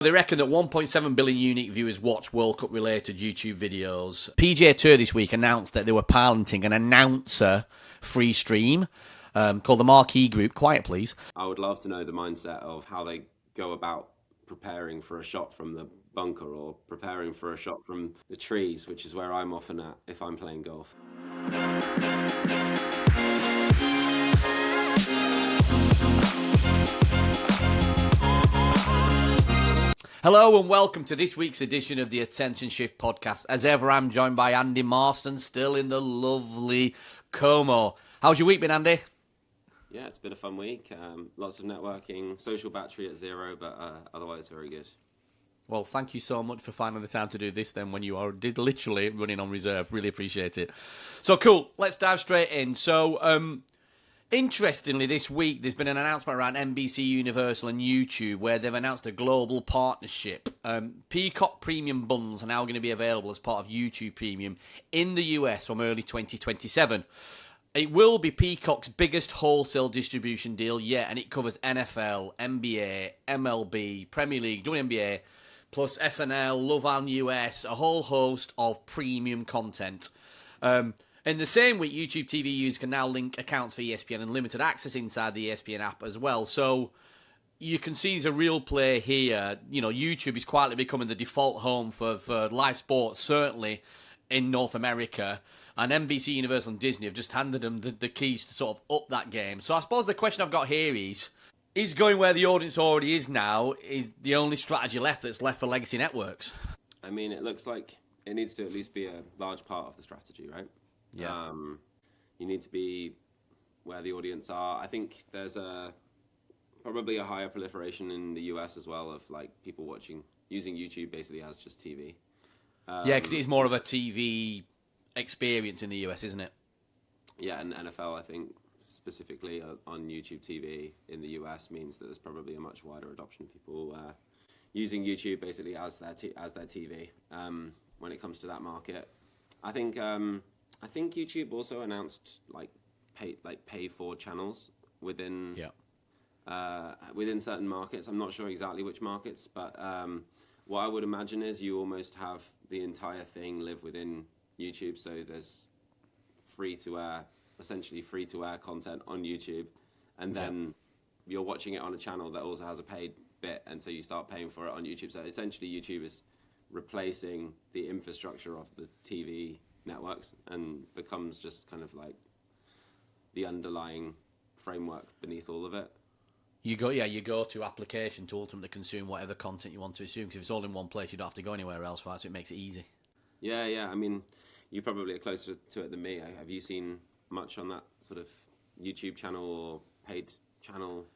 They reckon that 1.7 billion unique viewers watch World Cup related YouTube videos. PGA Tour this week announced that they were piloting an announcer free stream called the Marquee Group. Quiet, please. I would love to know the mindset of how they go about preparing for a shot from the bunker or preparing for a shot from the trees, which is where I'm often at if I'm playing golf. Hello and welcome to this week's edition of the Attention Shift podcast. As ever, I'm joined by Andy Marston, still in the lovely Como. How's your week been, Andy? Yeah, it's been a fun week. Lots of networking, social battery at zero, but otherwise very good. Well, thank you so much for finding the time to do this then when you are literally running on reserve. Really appreciate it. So cool, let's dive straight in. So, interestingly, this week there's been an announcement around NBCUniversal and YouTube where they've announced a global partnership. Peacock Premium bundles are now going to be available as part of YouTube Premium in the US from early 2027. It will be Peacock's biggest wholesale distribution deal yet, and it covers NFL, NBA, MLB, Premier League, WNBA, plus SNL, Love and US, a whole host of premium content. In the same week, YouTube TV users can now link accounts for ESPN and limited access inside the ESPN app as well. So you can see there's a real play here. You know, YouTube is quietly becoming the default home for live sports, certainly in North America. And NBC, Universal and Disney have just handed them the keys to sort of up that game. So I suppose the question I've got here is going where the audience already is now is the only strategy left that's left for legacy networks? I mean, it looks like it needs to at least be a large part of the strategy, right? Yeah. You need to be where the audience are. I think there's probably a higher proliferation in the US as well of like people using YouTube basically as just TV. Yeah, because it's more of a TV experience in the US, isn't it? Yeah, and NFL, I think, specifically on YouTube TV in the US means that there's probably a much wider adoption of people using YouTube basically as their TV when it comes to that market. I think YouTube also announced pay for channels within certain markets. I'm not sure exactly which markets, but what I would imagine is you almost have the entire thing live within YouTube. So there's essentially free to air content on YouTube, and then you're watching it on a channel that also has a paid bit, and so you start paying for it on YouTube. So essentially YouTube is replacing the infrastructure of the TV networks and becomes just kind of like the underlying framework beneath all of it. You go to application to ultimately consume whatever content you want to consume, because if it's all in one place, you don't have to go anywhere else, right? So it makes it easy. Yeah. I mean, you probably are closer to it than me. Have you seen much on that sort of YouTube channel or paid channel?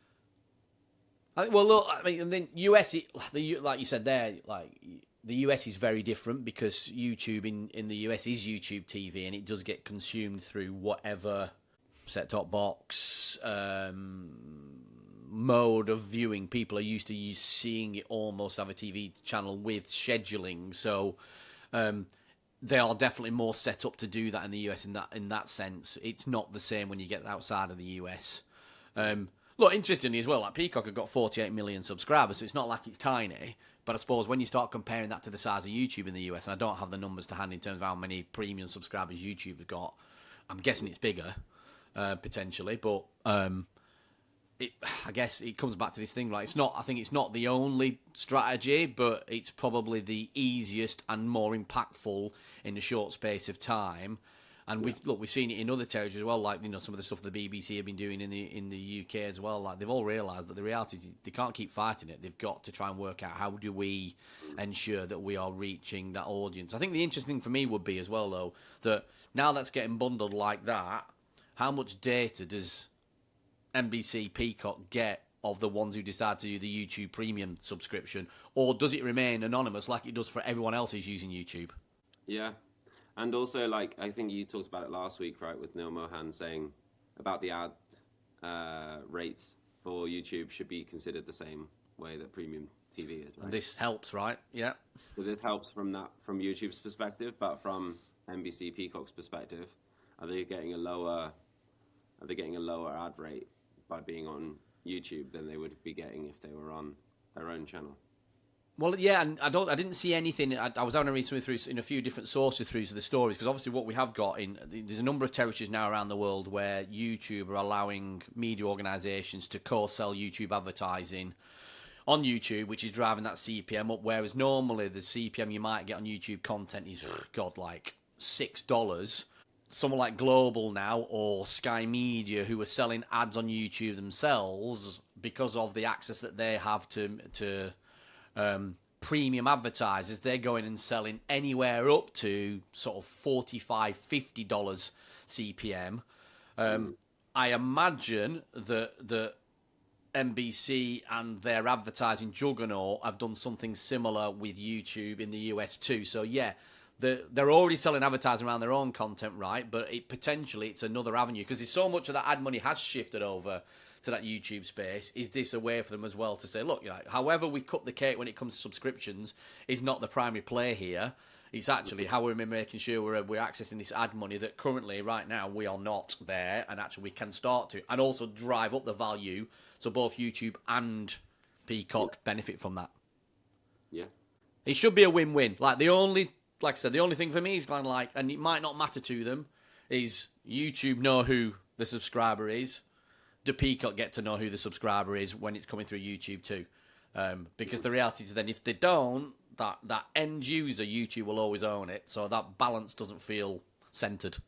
Well, look, I mean, then US, like you said there, like the US is very different because YouTube in the US is YouTube TV, and it does get consumed through whatever set-top box mode of viewing. People are used to seeing it almost have a TV channel with scheduling, so they are definitely more set up to do that in the US in that sense. It's not the same when you get outside of the US. Look, interestingly as well, like Peacock have got 48 million subscribers, so it's not like it's tiny. But I suppose when you start comparing that to the size of YouTube in the US, and I don't have the numbers to hand in terms of how many premium subscribers YouTube has got, I'm guessing it's bigger, potentially. But I guess it comes back to this thing, like I think it's not the only strategy, but it's probably the easiest and more impactful in a short space of time. And we've seen it in other territories as well, like some of the stuff the BBC have been doing in the UK as well. Like they've all realised that the reality is they can't keep fighting it. They've got to try and work out how do we ensure that we are reaching that audience. I think the interesting thing for me would be as well, though, that now that's getting bundled like that, how much data does NBC Peacock get of the ones who decide to do the YouTube Premium subscription, or does it remain anonymous like it does for everyone else who's using YouTube? Yeah. And also, like, I think you talked about it last week, right, with Neil Mohan saying about the ad rates for YouTube should be considered the same way that premium TV is, right? And this helps, right? Yeah. So this helps from YouTube's perspective, but from NBC Peacock's perspective, are they getting a lower ad rate by being on YouTube than they would be getting if they were on their own channel? Well, yeah, and I didn't see anything. I was having to read something through in a few different sources through to the stories, because obviously what we have got there's a number of territories now around the world where YouTube are allowing media organisations to co-sell YouTube advertising on YouTube, which is driving that CPM up. Whereas normally the CPM you might get on YouTube content is like $6. Someone like Global now or Sky Media, who are selling ads on YouTube themselves because of the access that they have to premium advertisers, they're going and selling anywhere up to sort of $45-50 CPM. I imagine that NBC and their advertising juggernaut have done something similar with YouTube in the US too. So yeah, they're already selling advertising around their own content, right? But potentially it's another avenue, because there's so much of that ad money has shifted over to that YouTube space. Is this a way for them as well to say, look, however we cut the cake when it comes to subscriptions is not the primary play here. It's actually how we're making sure we're accessing this ad money that currently, right now, we are not there, and actually we can start to, and also drive up the value so both YouTube and Peacock benefit from that. Yeah. It should be a win-win. Like I said, the only thing for me is kind of like, and it might not matter to them, is YouTube know who the subscriber is. Do Peacock get to know who the subscriber is when it's coming through YouTube too? Because the reality is then if they don't, that end user, YouTube will always own it. So that balance doesn't feel centered.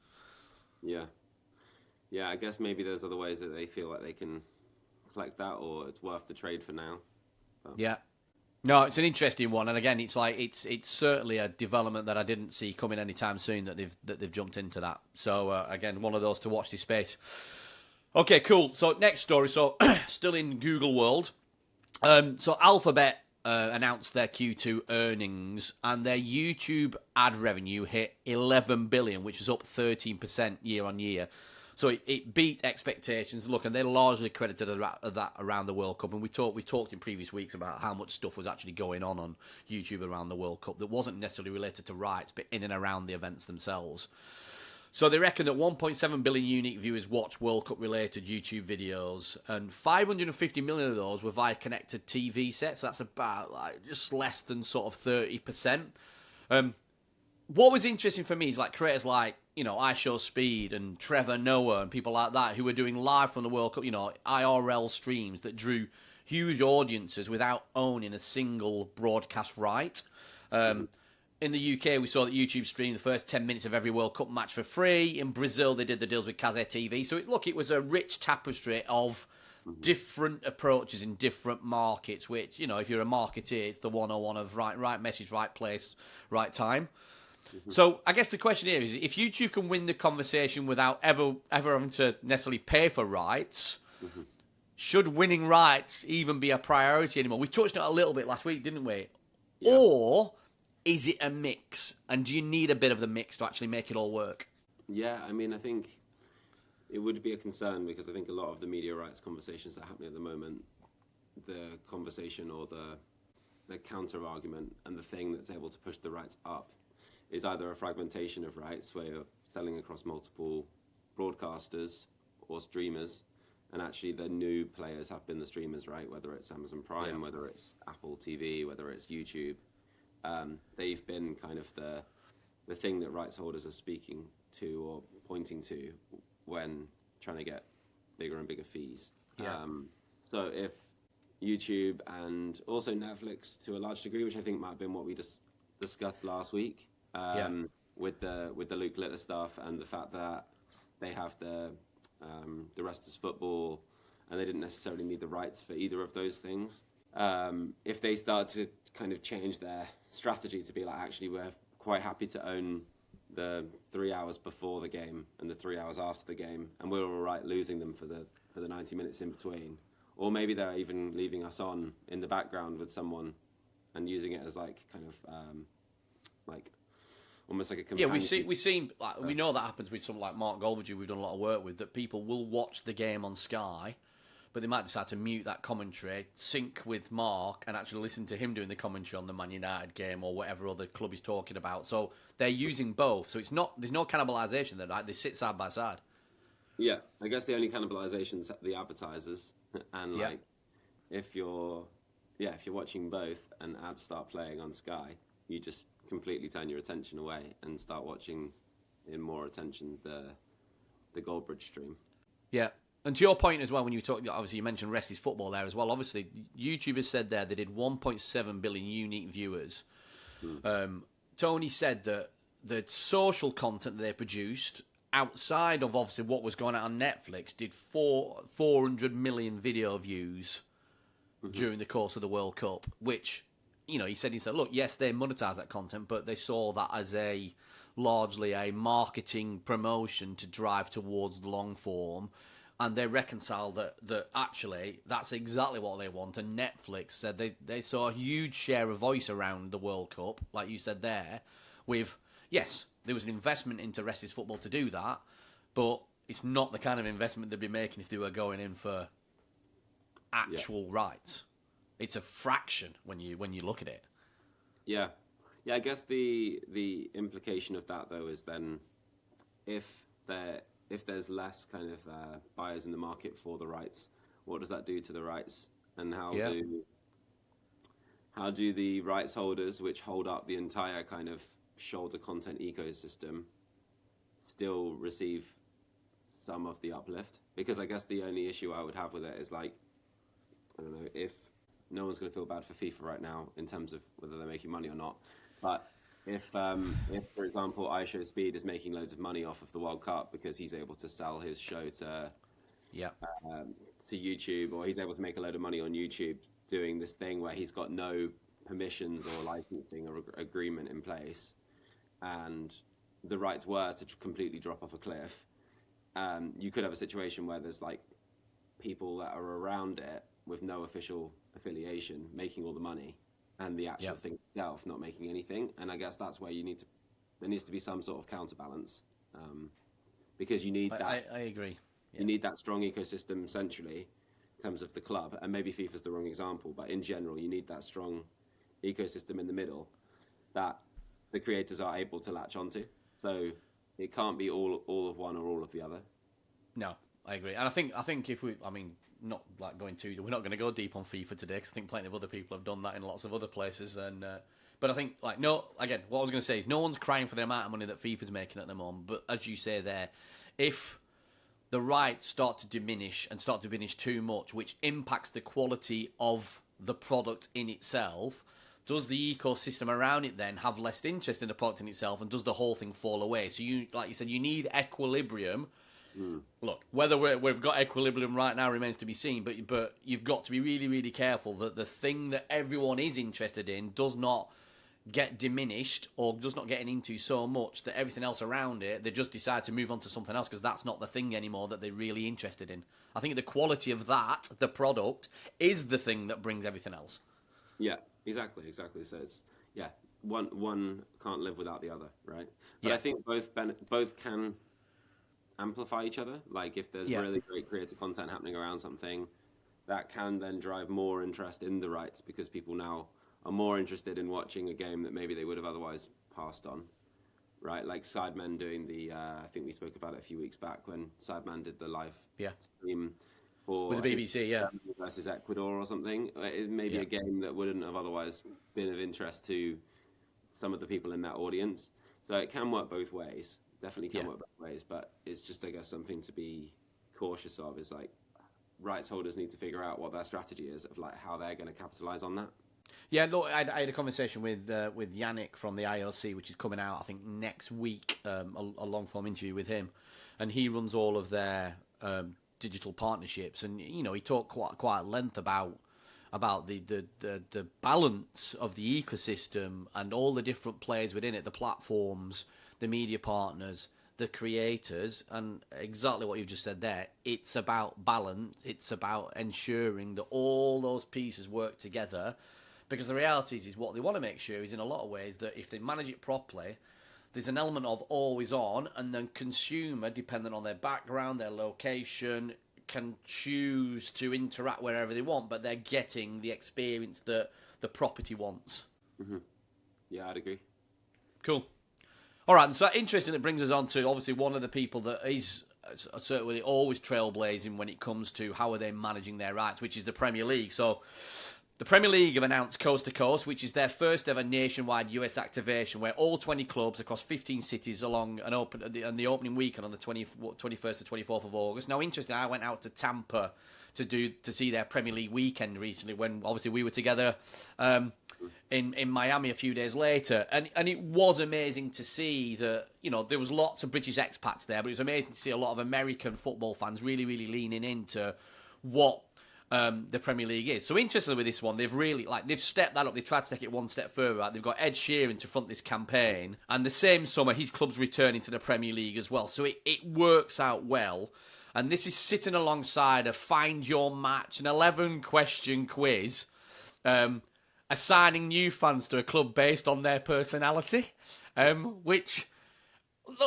Yeah. Yeah, I guess maybe there's other ways that they feel like they can collect that, or it's worth the trade for now. But. Yeah. No, it's an interesting one, and again, it's like it's certainly a development that I didn't see coming anytime soon that they've jumped into that. So again, one of those to watch this space. Okay, cool. So next story. So still in Google world. So Alphabet announced their Q2 earnings, and their YouTube ad revenue hit $11 billion, which is up 13% year on year. So it beat expectations. Look, and they're largely credited that around the World Cup. And we've talked in previous weeks about how much stuff was actually going on YouTube around the World Cup that wasn't necessarily related to rights, but in and around the events themselves. So they reckon that 1.7 billion unique viewers watch World Cup-related YouTube videos, and 550 million of those were via connected TV sets. That's about just less than sort of 30%. What was interesting for me is creators like, iShowSpeed and Trevor Noah and people like that who were doing live from the World Cup, IRL streams that drew huge audiences without owning a single broadcast right. In the UK, we saw that YouTube streamed the first 10 minutes of every World Cup match for free. In Brazil, they did the deals with Kazé TV. So, it was a rich tapestry of different approaches in different markets, which, if you're a marketeer, it's the 101 of right message, right place, right time. So, I guess the question here is, if YouTube can win the conversation without ever having to necessarily pay for rights, should winning rights even be a priority anymore? We touched on it a little bit last week, didn't we? Yeah. Or is it a mix? And do you need a bit of the mix to actually make it all work? Yeah, I mean, I think it would be a concern, because I think a lot of the media rights conversations that are happening at the moment, the conversation or the counter-argument and the thing that's able to push the rights up is either a fragmentation of rights where you're selling across multiple broadcasters or streamers, and actually the new players have been the streamers, right? Whether it's Amazon Prime, whether it's Apple TV, whether it's YouTube. They've been kind of the thing that rights holders are speaking to or pointing to when trying to get bigger and bigger fees. Yeah. So if YouTube and also Netflix to a large degree, which I think might have been what we just discussed last week, with the Luke Litter stuff and the fact that they have the rest is football, and they didn't necessarily need the rights for either of those things. If they start to kind of change their strategy to be like, actually, we're quite happy to own the 3 hours before the game and the 3 hours after the game, and we're all right losing them for the 90 minutes in between. Or maybe they're even leaving us on in the background with someone and using it as almost like a companion. Yeah, we know that happens with someone like Mark Goldberg, who we've done a lot of work with, that people will watch the game on Sky, but they might decide to mute that commentary, sync with Mark, and actually listen to him doing the commentary on the Man United game or whatever other club he's talking about. So they're using both. So there's no cannibalisation there, right? They sit side by side. Yeah, I guess the only cannibalisation is the advertisers. And if yeah, if you're watching both and ads start playing on Sky, you just completely turn your attention away and start watching in more attention the Goldbridge stream. Yeah. And to your point as well, when you talk, obviously you mentioned Rest is Football there as well. Obviously, YouTube has said there they did 1.7 billion unique viewers. Tony said that the social content that they produced outside of obviously what was going on Netflix did 400 million video views during the course of the World Cup, which, you know, he said, look, yes, they monetize that content, but they saw that as largely a marketing promotion to drive towards the long form. And they reconciled that actually that's exactly what they want. And Netflix said they saw a huge share of voice around the World Cup, like you said there, with, yes, there was an investment into Rest is Football to do that, but it's not the kind of investment they'd be making if they were going in for actual rights. It's a fraction when you look at it. Yeah. Yeah, I guess the implication of that, though, is then if there's less kind of buyers in the market for the rights, what does that do to the rights? And how do the rights holders, which hold up the entire kind of shoulder content ecosystem, still receive some of the uplift? Because I guess the only issue I would have with it is, like, I don't know, if no one's going to feel bad for FIFA right now in terms of whether they're making money or not, but if for example, iShowSpeed is making loads of money off of the World Cup because he's able to sell his show to YouTube, or he's able to make a load of money on YouTube doing this thing where he's got no permissions or licensing or agreement in place, and the rights were to completely drop off a cliff, you could have a situation where there's like people that are around it with no official affiliation making all the money, and the actual thing itself not making anything. And I guess that's where there needs to be some sort of counterbalance, because you need that. I agree. Yeah. You need that strong ecosystem centrally in terms of the club, and maybe FIFA's the wrong example, but in general, you need that strong ecosystem in the middle that the creators are able to latch onto. So it can't be all of one or all of the other. No, I agree. And I think if not like going too, we're not going to go deep on FIFA today because I think plenty of other people have done that in lots of other places. And but I think, like, no, again, what I was going to say is no one's crying for the amount of money that FIFA's making at the moment. But as you say there, if the rights start to diminish too much, which impacts the quality of the product in itself, does the ecosystem around it then have less interest in the product in itself, and does the whole thing fall away? So you, like you said, you need equilibrium. Look, whether we've got equilibrium right now remains to be seen, but you've got to be really, really careful that the thing that everyone is interested in does not get diminished or does not get into so much that everything else around it, they just decide to move on to something else because that's not the thing anymore that they're really interested in. I think the quality of that, the product, is the thing that brings everything else. Yeah, exactly. So it's, one can't live without the other, right? But I think both can amplify each other. Like if there's really great creative content happening around something, that can then drive more interest in the rights because people now are more interested in watching a game that maybe they would have otherwise passed on, right? Like Sidemen doing the, I think we spoke about it a few weeks back when Sidemen did the live stream for with the BBC, versus Ecuador or something. It may be a game that wouldn't have otherwise been of interest to some of the people in that audience. So it can work both ways. Definitely can work both ways, but it's just, I guess, something to be cautious of. Is like rights holders need to figure out what their strategy is of like how they're going to capitalize on that. Yeah, look, I had a conversation with Yannick from the IOC, which is coming out, I think, next week, a long-form interview with him, and he runs all of their digital partnerships, and you know, he talked quite at length about the balance of the ecosystem and all the different players within it, the platforms, the media partners, the creators, and exactly what you've just said there. It's about balance. It's about ensuring that all those pieces work together, because the reality is what they want to make sure is, in a lot of ways, that if they manage it properly, there's an element of always on, and then consumer, depending on their background, their location, can choose to interact wherever they want, but they're getting the experience that the property wants. Mm-hmm. Yeah, I'd agree. Cool. All right, so interesting. It brings us on to obviously one of the people that is certainly always trailblazing when it comes to how are they managing their rights, which is the Premier League. So The Premier League have announced Coast to Coast, which is their first ever nationwide US activation, where all 20 clubs across 15 cities along an the opening weekend on the 21st to 24th of August. Now, interestingly, I went out to Tampa to see their Premier League weekend recently, when obviously we were together in Miami a few days later, and it was amazing to see that, you know, there was lots of British expats there, but it was amazing to see a lot of American football fans really leaning into what the Premier League is. So interestingly with this one, they've stepped that up. They've tried to take it one step further. Right? They've got Ed Sheeran to front this campaign, and the same summer his club's returning to the Premier League as well. So it works out well. And this is sitting alongside a Find Your Match, an 11-question quiz, assigning new fans to a club based on their personality, which...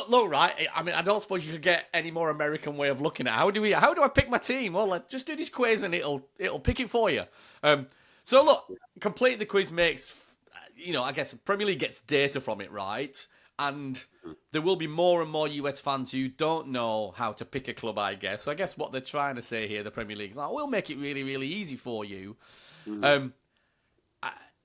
Look, right, I mean, I don't suppose you could get any more American way of looking at it. How do I pick my team? Well, just do this quiz and it'll pick it for you. So look, complete the quiz makes, you know, I guess Premier League gets data from it, right? And there will be more and more US fans who don't know how to pick a club, I guess. So I guess what they're trying to say here, the Premier League, is like, we'll make it really easy for you.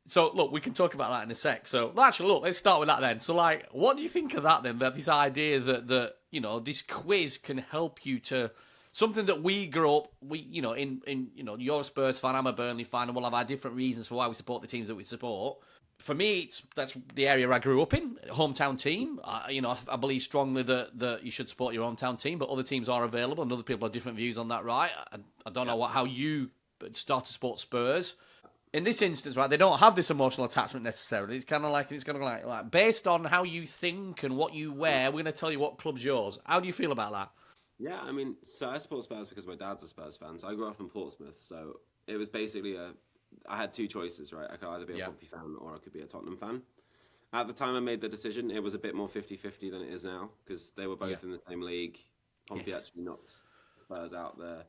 So, look, we can talk about that in a sec. So, actually, look, let's start with that then. So, like, what do you think of that then? That this idea that you know, this quiz can help you to something that we grew up, in you know, you're a Spurs fan, I'm a Burnley fan, and we'll have our different reasons for why we support the teams that we support. For me, that's the area I grew up in, hometown team. I believe strongly that you should support your hometown team, but other teams are available, and other people have different views on that, right? I don't know how you start to support Spurs. In this instance, right, they don't have this emotional attachment necessarily. It's kind of like, like based on how you think and what you wear, we're going to tell you what club's yours. How do you feel about that? Yeah, I mean, so I support Spurs because my dad's a Spurs fan. So I grew up in Portsmouth. So it was basically I had two choices, right? I could either be a Pompey fan or I could be a Tottenham fan. At the time I made the decision, it was a bit more 50-50 than it is now because they were both in the same league. Pompey actually knocked Spurs out the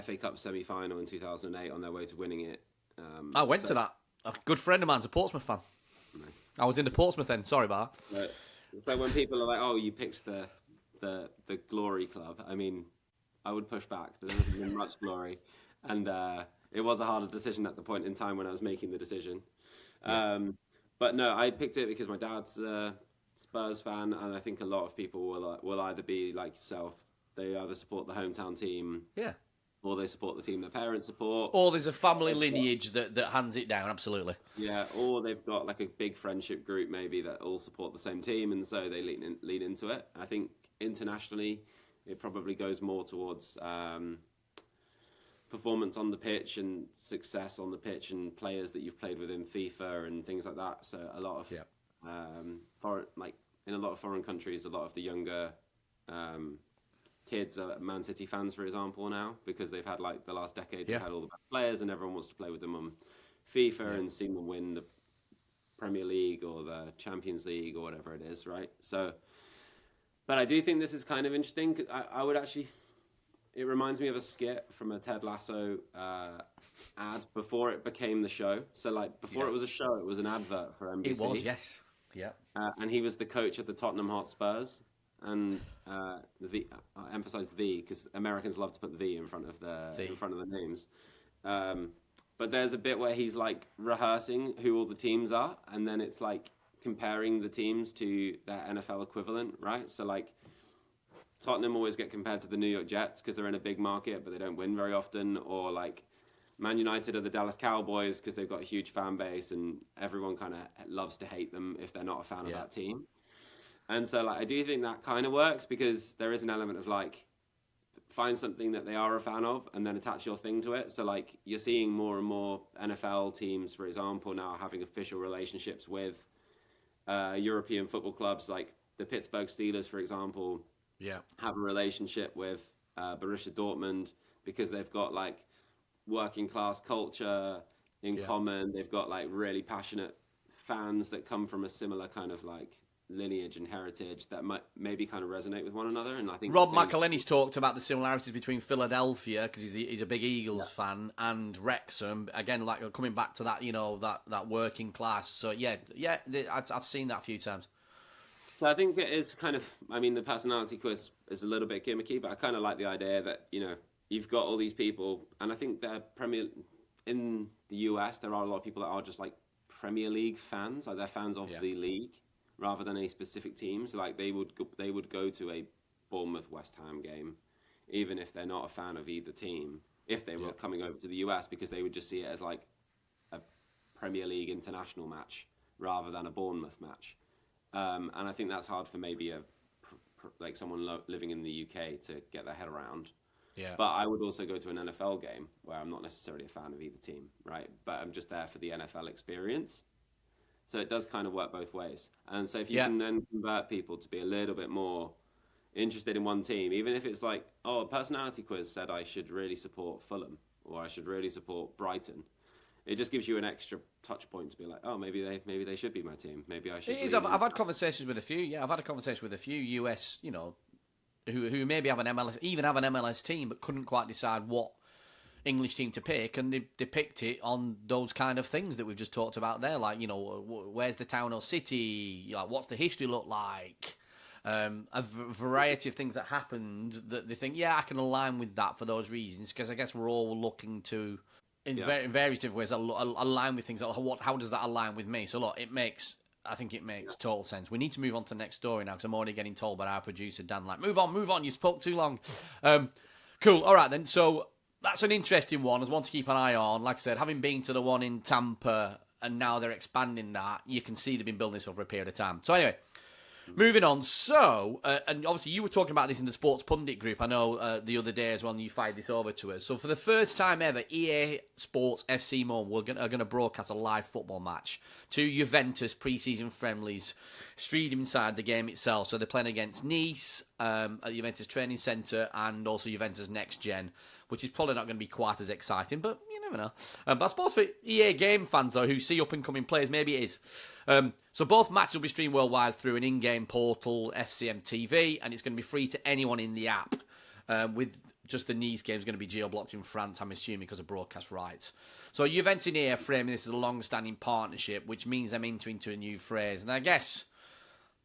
FA Cup semi-final in 2008 on their way to winning it. I went to that. A good friend of mine's a Portsmouth fan. Nice. I was in the Portsmouth then. Sorry about that. So when people are like, "Oh, you picked the glory club," I mean, I would push back. There hasn't been much glory, and it was a harder decision at the point in time when I was making the decision. But no, I picked it because my dad's a Spurs fan, and I think a lot of people will either be like yourself. They either support the hometown team, or they support the team their parents support. Or there's a family lineage that hands it down, absolutely. Yeah, or they've got like a big friendship group maybe that all support the same team, and so they lean into it. I think internationally, it probably goes more towards performance on the pitch and success on the pitch and players that you've played with in FIFA and things like that. So a lot of foreign, like in a lot of foreign countries, a lot of the younger kids are Man City fans, for example, now because they've had like the last decade, they've had all the best players, and everyone wants to play with them on FIFA and seen them win the Premier League or the Champions League or whatever it is, right? So, but I do think this is kind of interesting. 'Cause I would actually, it reminds me of a skit from a Ted Lasso ad before it became the show. So, like before it was a show, it was an advert for NBC. It was, yes, yeah. And he was the coach of the Tottenham Hotspurs. And I emphasize the because Americans love to put the in front of the names. But there's a bit where he's like rehearsing who all the teams are, and then it's like comparing the teams to their NFL equivalent, right? So like Tottenham always get compared to the New York Jets because they're in a big market, but they don't win very often, or like Man United are the Dallas Cowboys because they've got a huge fan base and everyone kind of loves to hate them if they're not a fan of that team. And so, like, I do think that kind of works because there is an element of, like, find something that they are a fan of and then attach your thing to it. So, like, you're seeing more and more NFL teams, for example, now having official relationships with European football clubs. Like, the Pittsburgh Steelers, for example, have a relationship with Borussia Dortmund because they've got, like, working-class culture in common. They've got, like, really passionate fans that come from a similar kind of, like, lineage and heritage that might maybe kind of resonate with one another. And I think Rob McElhenney's talked about the similarities between Philadelphia because he's a big Eagles fan, and Wrexham, again, like coming back to that, you know, that working class. So I've seen that a few times. So I think it is kind of, I mean, the personality quiz is a little bit gimmicky, but I kind of like the idea that, you know, you've got all these people, and I think in the US, there are a lot of people that are just like Premier League fans, like they're fans of the league rather than a specific team. So like they would go to a Bournemouth West Ham game, even if they're not a fan of either team, if they were coming over to the US, because they would just see it as like a Premier League international match rather than a Bournemouth match. And I think that's hard for maybe like someone living in the UK to get their head around. Yeah. But I would also go to an NFL game where I'm not necessarily a fan of either team, right? But I'm just there for the NFL experience. So it does kind of work both ways. And so if you can then convert people to be a little bit more interested in one team, even if it's like, oh, a personality quiz said I should really support Fulham or I should really support Brighton. It just gives you an extra touch point to be like, oh, maybe they should be my team. Maybe I should. It is. I've had conversations with a few. Yeah, I've had a conversation with a few US, who maybe have an MLS team, but couldn't quite decide what English team to pick, and they picked it on those kind of things that we've just talked about there, like where's the town or city, like what's the history look like, a variety of things that happened that they think, I can align with that for those reasons, because I guess we're all looking to. In various different ways, align with things. How does that align with me? So look, I think it makes total sense. We need to move on to the next story now, because I'm already getting told by our producer Dan, like, move on, you spoke too long. Cool. All right then. So that's an interesting one. There's one to keep an eye on. Like I said, having been to the one in Tampa, and now they're expanding that, you can see they've been building this over a period of time. So anyway. Moving on, so, and obviously you were talking about this in the Sports Pundit group, I know, the other day as well, and you fired this over to us. So for the first time ever, EA Sports FC Mobile are going to broadcast a live football match to Juventus pre-season friendlies, streamed inside the game itself. So they're playing against Nice at the Juventus Training Centre, and also Juventus Next Gen, which is probably not going to be quite as exciting, but you never know. But I suppose for EA game fans, though, who see up-and-coming players, maybe it is. So both matches will be streamed worldwide through an in-game portal, FCM TV, and it's going to be free to anyone in the app. With just the Nice games going to be geo-blocked in France, I'm assuming, because of broadcast rights. So Juventus and EA are framing this as a long-standing partnership, which means they're entering into a new phase. And I guess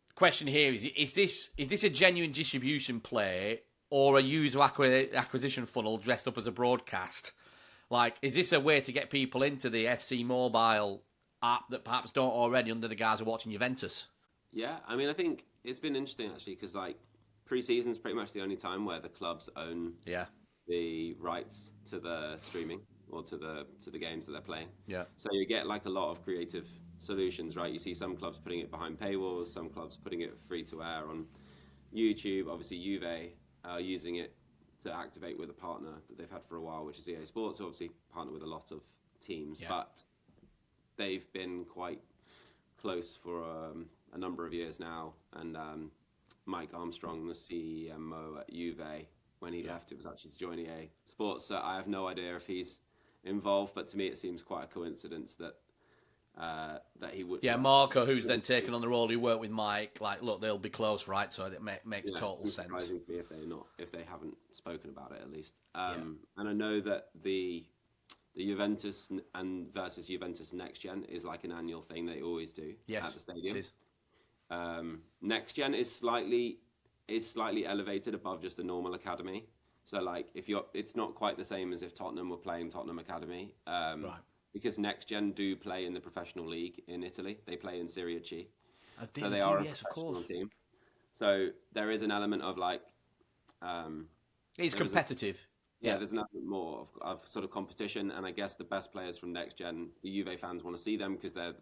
the question here is this a genuine distribution play or a user acquisition funnel dressed up as a broadcast? Like, is this a way to get people into the FC Mobile app that perhaps don't already under the guise of watching Juventus? Yeah, I mean, I think it's been interesting, actually, because, like, pre-season's pretty much the only time where the clubs own the rights to the streaming or to the games that they're playing. Yeah. So you get, like, a lot of creative solutions, right? You see some clubs putting it behind paywalls, some clubs putting it free-to-air on YouTube. Obviously, Juve are using it to activate with a partner that they've had for a while, which is EA Sports, who obviously partner with a lot of teams. But they've been quite close for a number of years now, and Mike Armstrong, the CMO at Juve, when he left, it was actually to join EA Sports. So I have no idea if he's involved, but to me it seems quite a coincidence that he would. Yeah, Marco, who's then taken on the role, who worked with Mike, like, look, they'll be close, right? So it makes total sense. It's surprising to me if they haven't spoken about it at least. And I know that the Juventus and versus Juventus Next Gen is like an annual thing they always do at the stadium. It is. Next Gen is slightly elevated above just a normal academy. So like it's not quite the same as if Tottenham were playing Tottenham Academy. Right. Because Next Gen do play in the professional league in Italy. They play in Serie C. So they are a professional team. So there is an element of like it's competitive. There's an element more of sort of competition, and I guess the best players from Next Gen, the Juve fans want to see them because they're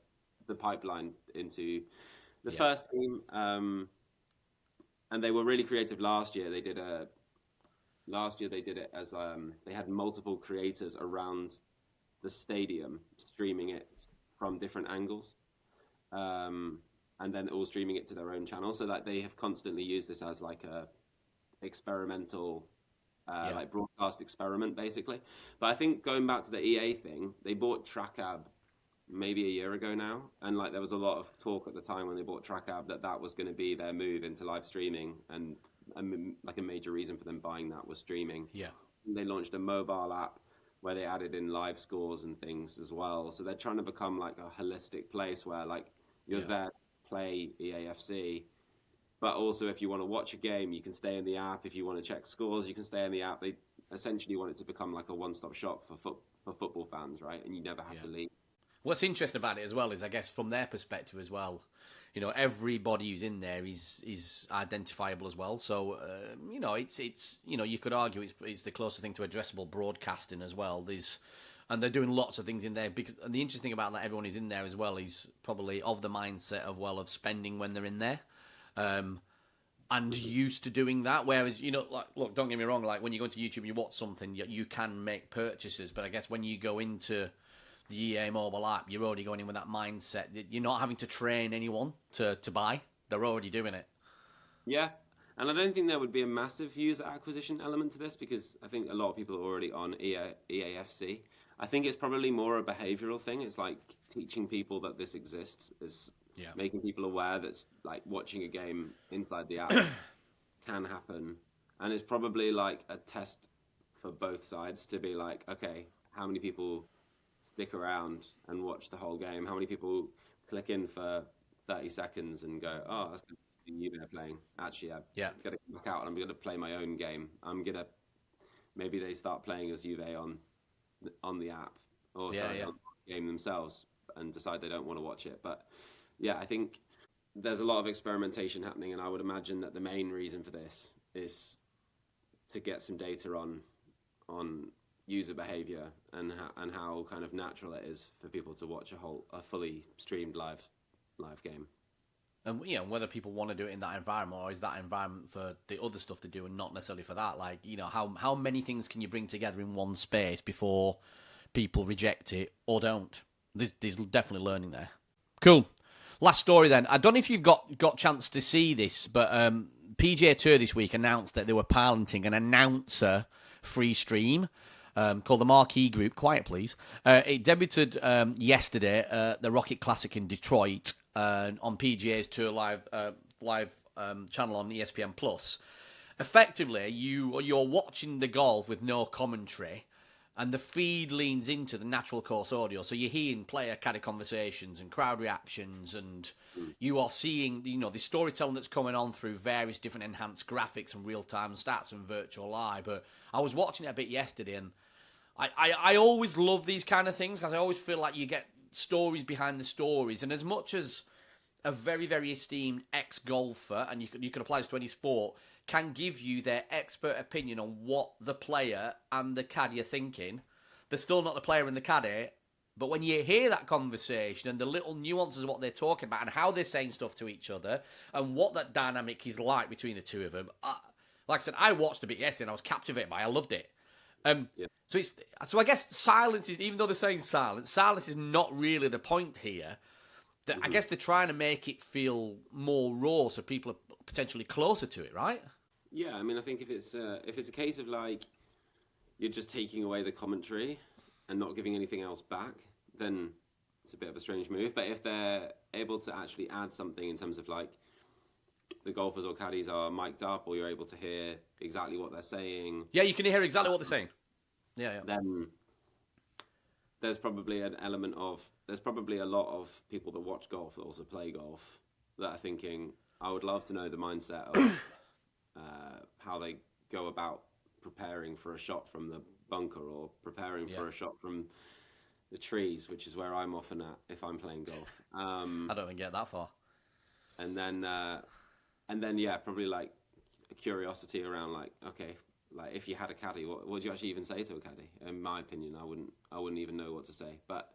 the pipeline into the first team. And they were really creative last year. They did it as they had multiple creators around the stadium streaming it from different angles, and then all streaming it to their own channel, so that they have constantly used this as like a experimental. Like broadcast experiment, basically. But I think going back to the EA thing, they bought TrackAb maybe a year ago now, and like there was a lot of talk at the time when they bought TrackAb that was going to be their move into live streaming, and like a major reason for them buying that was streaming. Yeah, and they launched a mobile app where they added in live scores and things as well. So they're trying to become like a holistic place where like you're there to play EAFC. But also, if you want to watch a game, you can stay in the app. If you want to check scores, you can stay in the app. They essentially want it to become like a one-stop shop for for football fans, right? And you never have to leave. What's interesting about it as well is, I guess, from their perspective as well, you know, everybody who's in there is identifiable as well. So, you know, it's you know, you could argue it's the closest thing to addressable broadcasting as well. And they're doing lots of things in there and the interesting thing about that, everyone is in there as well, is probably of the mindset of spending when they're in there. And used to doing that, whereas, you know, like, look, don't get me wrong, like when you go into YouTube and you watch something, you can make purchases, but I guess when you go into the EA mobile app, you're already going in with that mindset that you're not having to train anyone to buy. They're already doing it. Yeah, and I don't think there would be a massive user acquisition element to this, because I think a lot of people are already on EAFC. I think it's probably more a behavioral thing. It's like teaching people that this exists. It's making people aware that like watching a game inside the app can happen. And it's probably like a test for both sides to be like, okay, how many people stick around and watch the whole game? How many people click in for 30 seconds and go, oh, that's you there playing. Actually, I'm going to look out and I'm going to play my own game. Maybe they start playing as Juve on the app or on the game themselves and decide they don't want to watch it. But yeah, I think there's a lot of experimentation happening, and I would imagine that the main reason for this is to get some data on user behavior and how kind of natural it is for people to watch a fully streamed live game. And, you know, whether people want to do it in that environment, or is that environment for the other stuff they do and not necessarily for that. Like, you know, how many things can you bring together in one space before people reject it or don't? There's definitely learning there. Cool. Last story then. I don't know if you've got chance to see this, but PGA Tour this week announced that they were piloting an announcer free stream called the Marquee Group. Quiet, please. It debuted yesterday the Rocket Classic in Detroit on PGA's Tour live channel on ESPN Plus. Effectively, you're watching the golf with no commentary, and the feed leans into the natural course audio. So you're hearing player caddy conversations and crowd reactions, and you are seeing, you know, the storytelling that's coming on through various different enhanced graphics and real-time stats and virtual live. But I was watching it a bit yesterday, and I always love these kind of things, because I always feel like you get stories behind the stories. And as much as a very, very esteemed ex-golfer, and you can apply this to any sport, can give you their expert opinion on what the player and the caddy are thinking, they're still not the player and the caddy. But when you hear that conversation and the little nuances of what they're talking about and how they're saying stuff to each other and what that dynamic is like between the two of them, like I said, I watched a bit yesterday and I was captivated by it. I loved it. So I guess silence is, even though they're saying silence is not really the point here. I guess they're trying to make it feel more raw, so people are potentially closer to it, right? Yeah, I mean, I think if it's a case of like you're just taking away the commentary and not giving anything else back, then it's a bit of a strange move. But if they're able to actually add something in terms of like the golfers or caddies are mic'd up, or you're able to hear exactly what they're saying. Yeah, you can hear exactly what they're saying. Yeah. Then there's probably a lot of people that watch golf that also play golf that are thinking, I would love to know the mindset of how they go about preparing for a shot from the bunker or preparing for a shot from the trees, which is where I'm often at if I'm playing golf. I don't even get that far. And then probably like a curiosity around like, okay, like if you had a caddy, what would you actually even say to a caddy? In my opinion, I wouldn't even know what to say. But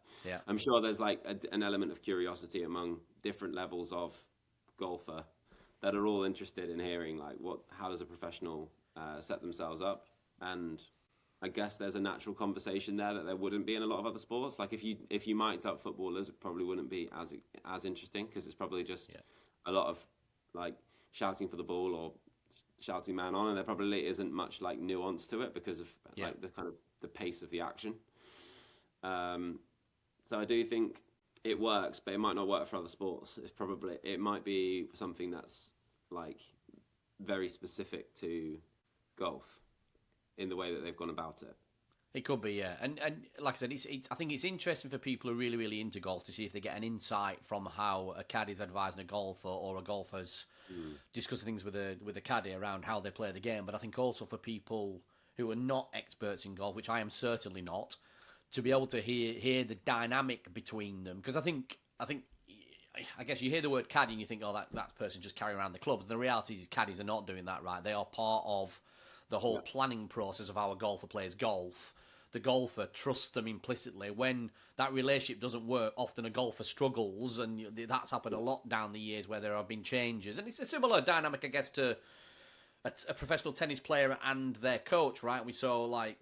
I'm sure there's like an element of curiosity among different levels of golfer that are all interested in hearing like how does a professional set themselves up. And I guess there's a natural conversation there that there wouldn't be in a lot of other sports. Like if you mic'd up footballers, it probably wouldn't be as interesting, because it's probably just a lot of like shouting for the ball or shouting man on, and there probably isn't much like nuance to it because of like the kind of the pace of the action. So I do think it works, but it might not work for other sports. It might be something that's like very specific to golf in the way that they've gone about it. It could be, yeah. And like I said, I think it's interesting for people who are really, really into golf to see if they get an insight from how a caddy's advising a golfer or a golfer's discussing things with a caddy around how they play the game. But I think also for people who are not experts in golf, which I am certainly not, to be able to hear the dynamic between them. Because I guess you hear the word caddy and you think, oh, that person just carrying around the clubs. The reality is caddies are not doing that, right? They are part of the whole planning process of how a golfer plays golf. The golfer trusts them implicitly. When that relationship doesn't work, often a golfer struggles, and that's happened a lot down the years where there have been changes. And it's a similar dynamic, I guess, to a professional tennis player and their coach, right? We saw, like,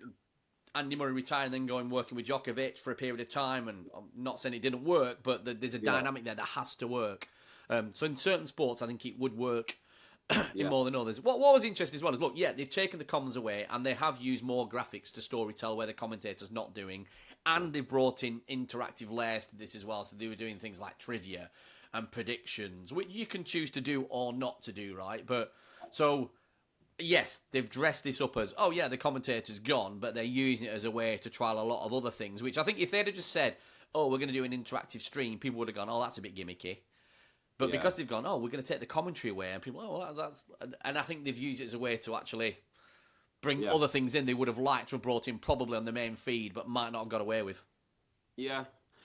Andy Murray retiring and then going working with Djokovic for a period of time, and I'm not saying it didn't work, but there's a dynamic there that has to work. So in certain sports, I think it would work in more than others. What was interesting as well is, look, they've taken the comms away, and they have used more graphics to storytell where the commentator's not doing, and they've brought in interactive layers to this as well. So they were doing things like trivia and predictions, which you can choose to do or not to do, right? But so, yes, they've dressed this up as, the commentator's gone, but they're using it as a way to trial a lot of other things, which I think if they'd have just said, we're going to do an interactive stream, people would have gone, that's a bit gimmicky. But because they've gone, we're going to take the commentary away, and people, that's... And I think they've used it as a way to actually bring other things in they would have liked to have brought in probably on the main feed, but might not have got away with. Yeah.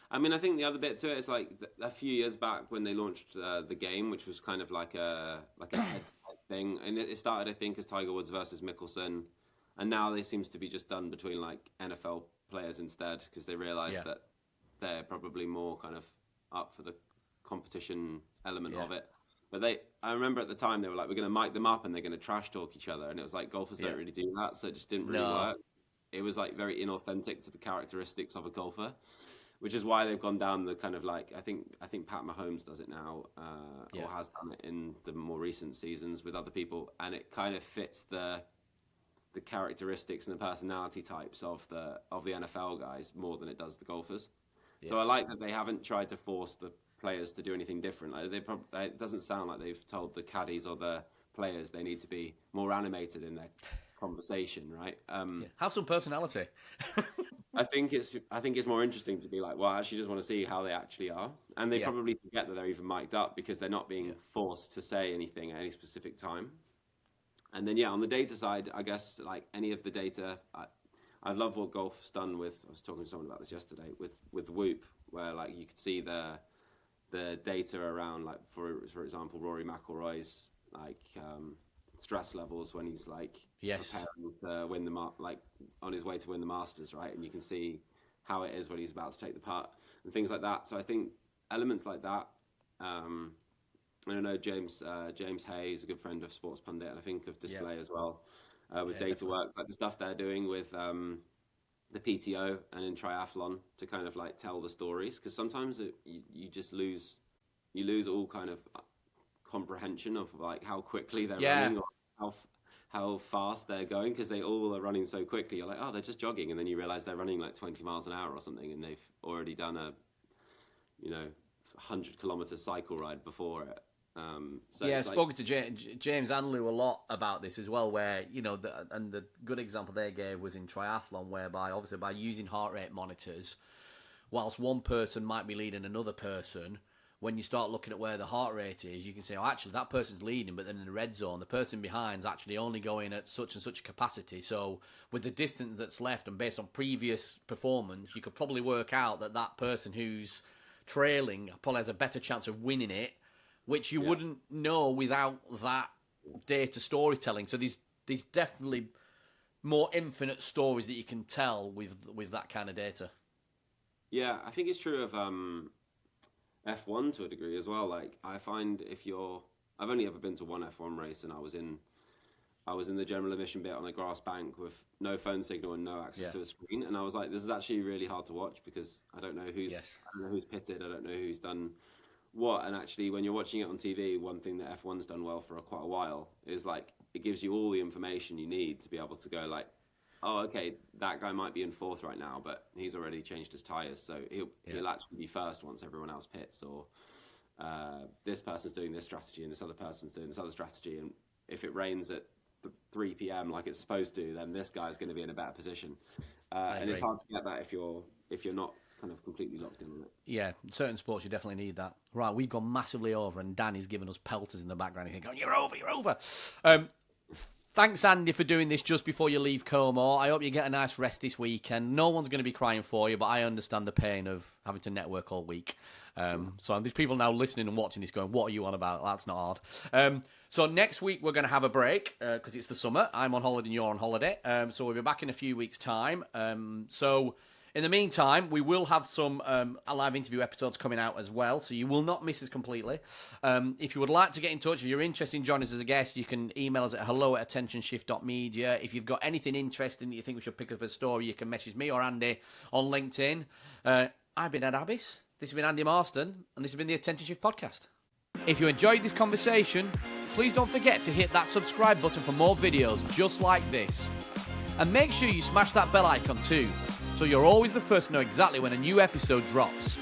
I mean, I think the other bit to it is, like, a few years back when they launched the game, which was kind of like a head-to-head thing, and it started, I think, as Tiger Woods versus Mickelson, and now they seems to be just done between, like, NFL players instead, because they realise that they're probably more kind of up for the competition element of it. But I remember at the time they were like, we're going to mic them up and they're going to trash talk each other, and it was like, golfers don't really do that, so it just didn't really work. It was like very inauthentic to the characteristics of a golfer, which is why they've gone down the kind of like, I think Pat Mahomes does it now, or has done it in the more recent seasons with other people, and it kind of fits the characteristics and the personality types of the NFL guys more than it does the golfers. So I like that they haven't tried to force the players to do anything different. Like it doesn't sound like they've told the caddies or the players they need to be more animated in their conversation, right? Have some personality. I think it's more interesting to be like, well, I actually just want to see how they actually are, and they probably forget that they're even mic'd up because they're not being forced to say anything at any specific time. And then on the data side, I guess like any of the data, I love what golf's done with. I was talking to someone about this yesterday with Whoop, where like you could see the data around, like for example, Rory McIlroy's like stress levels when he's like preparing to win like on his way to win the Masters, right? And you can see how it is when he's about to take the putt and things like that. So I think elements like that. I don't know, James Hay, who's a good friend of Sports Pundit, and I think of Display as well, with DataWorks, like the stuff they're doing with the PTO and in triathlon to kind of like tell the stories, because sometimes you just lose all kind of comprehension of like how quickly they're running or how fast they're going, because they all are running so quickly. You're like, they're just jogging, and then you realize they're running like 20 miles an hour or something, and they've already done a 100-kilometer cycle ride before it. I've spoken to James and Lou a lot about this as well, where, the good example they gave was in triathlon, whereby obviously by using heart rate monitors, whilst one person might be leading another person, when you start looking at where the heart rate is, you can say, actually that person's leading, but then in the red zone, the person behind's actually only going at such and such capacity. So with the distance that's left and based on previous performance, you could probably work out that person who's trailing probably has a better chance of winning it, which you wouldn't know without that data storytelling. So there's definitely more infinite stories that you can tell with that kind of data. Yeah, I think it's true of F1 to a degree as well. Like I find I've only ever been to one F1 race, and I was in the general admission bit on a grass bank with no phone signal and no access to a screen, and I was like, this is actually really hard to watch because I don't know who's pitted, I don't know who's done what. And actually when you're watching it on TV, one thing that F1's done well for quite a while is like it gives you all the information you need to be able to go like, oh, okay, that guy might be in fourth right now, but he's already changed his tires, so he'll actually be first once everyone else pits, or this person's doing this strategy and this other person's doing this other strategy, and if it rains at 3 p.m. like it's supposed to, then this guy's going to be in a better position, and it's hard to get that if you're not kind of completely locked in on it. Yeah, certain sports you definitely need that. Right, we've gone massively over, and Danny's giving us pelters in the background. He's going, "You're over." Thanks, Andy, for doing this just before you leave Como. I hope you get a nice rest this weekend. No one's going to be crying for you, but I understand the pain of having to network all week. So there's people now listening and watching this going, what are you on about? That's not hard. So next week we're going to have a break because it's the summer. I'm on holiday and you're on holiday. So we'll be back in a few weeks' time. So in the meantime, we will have some live interview episodes coming out as well, so you will not miss us completely. If you would like to get in touch, if you're interested in joining us as a guest, you can email us at hello@attentionshift.media. If you've got anything interesting that you think we should pick up a story, you can message me or Andy on LinkedIn. I've been Ed Abbis, this has been Andy Marston, and this has been the Attention Shift Podcast. If you enjoyed this conversation, please don't forget to hit that subscribe button for more videos just like this. And make sure you smash that bell icon too, so you're always the first to know exactly when a new episode drops.